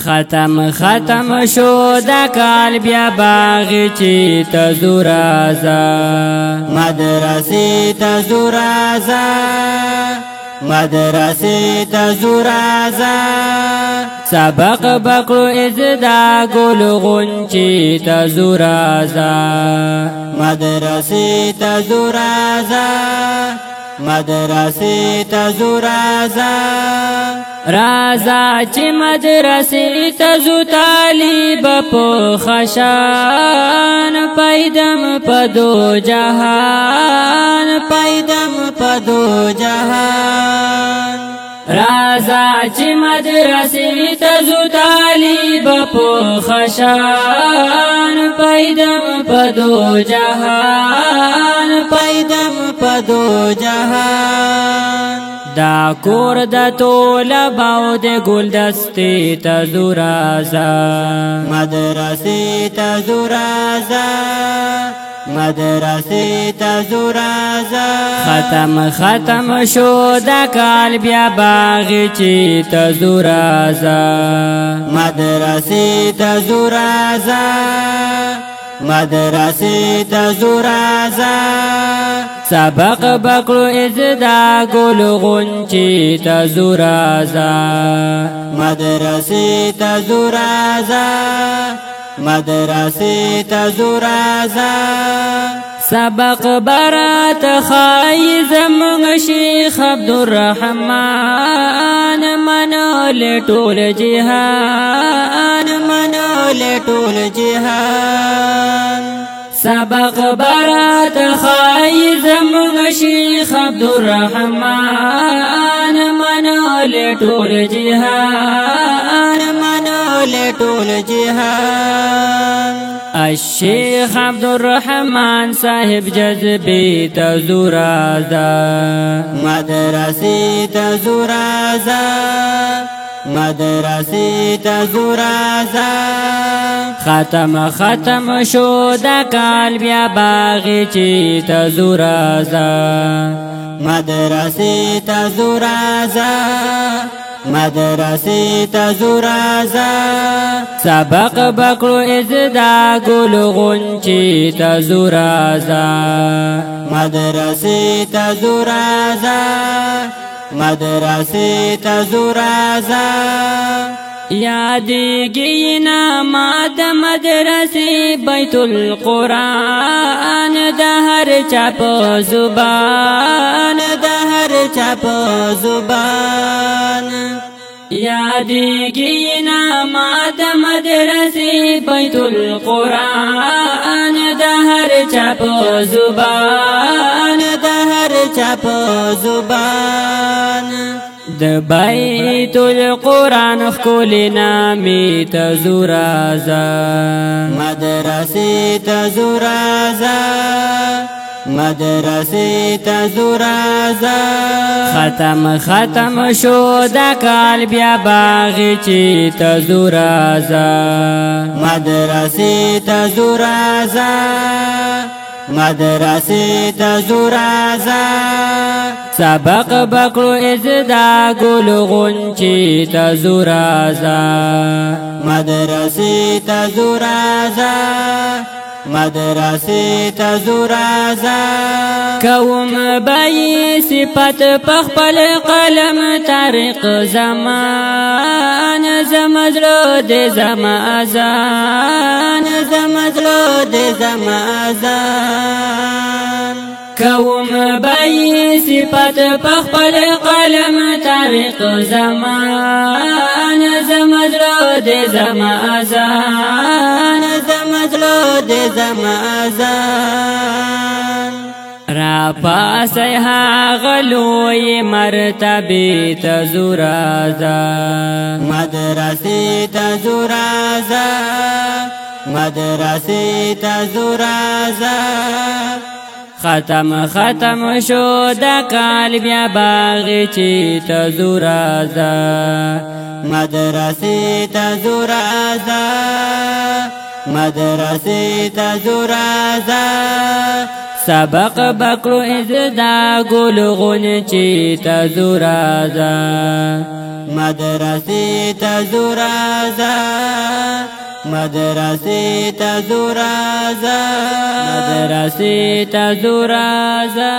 ختم شو دا کال بیا باغی چی تزور آزا مدرسی تزور آزا مدرسی تزور آزا سبق بکرو ازدا گل غنچی تزور آزا مدرسی تزور آزا مدرسی تزور آزا رازا چی مدرسی تزو طالب پو خشان پیدم پدو جهان پیدم پدو جهان رازا چی مدرسی تزو طالب پو خشان پیدم پدو جهان پیدم پدو جهان دا کور دا طلباو د گلدستی تزور آزا مدرسی تزور آزا مدرسی تزور آزا ختم شو دا کال بیا باغی چی تزور آزا مدرسی تزور آزا مدرسی تزور آزا سبق بکرو ازدا گل غنچی تزور آزا مدرسی تزور آزا مدرسی تزور آزا سبق برات خای زمون شیخ عبدالرحمن منال طول جهان منال طول جهان سبق برات خای زمون شیخ عبدالرحمن منال طول جهان منال طول جهان الشیخ عبدالرحمن صاحب جذبی تزور آزا مدرسی تزور آزا مدرسی تزور آزا ختم شو دا کال بیا باغی چی تزور آزا مدرسی تزور آزا مدرسی تزور آزا سبق بکرو ازدا گل غنچی تزور آزا مدرسی تزور آزا مدرسی تزور آزا یادگی نامات مدرسی بیت القرآن دهر چپ زبان دهر چپ زبان یادگی نامات مدرسی بیت القرآن دهر چپ زبان دهر چپ زبان د بیت القرآن خکولی نامی تزور آزا مدرسی تزور آزا مدرسی تزور آزا ختم شو دا کال بیا باغی چی تزور آزا مدرسی تزور آزا مدرسی تزور آزا سبق بکرو ازدا گل غنچی تزور آزا مدرسی تزور آزا مدرسی تزور آزا کوم بایی صفت پخپل قلم طریق زمان زمزلو د زمازان زمزلو د زمازان کوم بایی صفت پخپل قلم طریق زمان زمزلو د زمازان زمزلو د زمازان را پاسی غلوی مرتبی تزور آزا مدرسی تزور آزا مدرسی تزور آزا ختم شو دا کال بیا باغی چی تزور آزا مدرسی تزور آزا مدرسی تزور آزا سبق بکلو ازدا گلغون چی تزورازا مدرسې ته زو راځه مدرسې ته زو راځه مدرسې ته زو راځه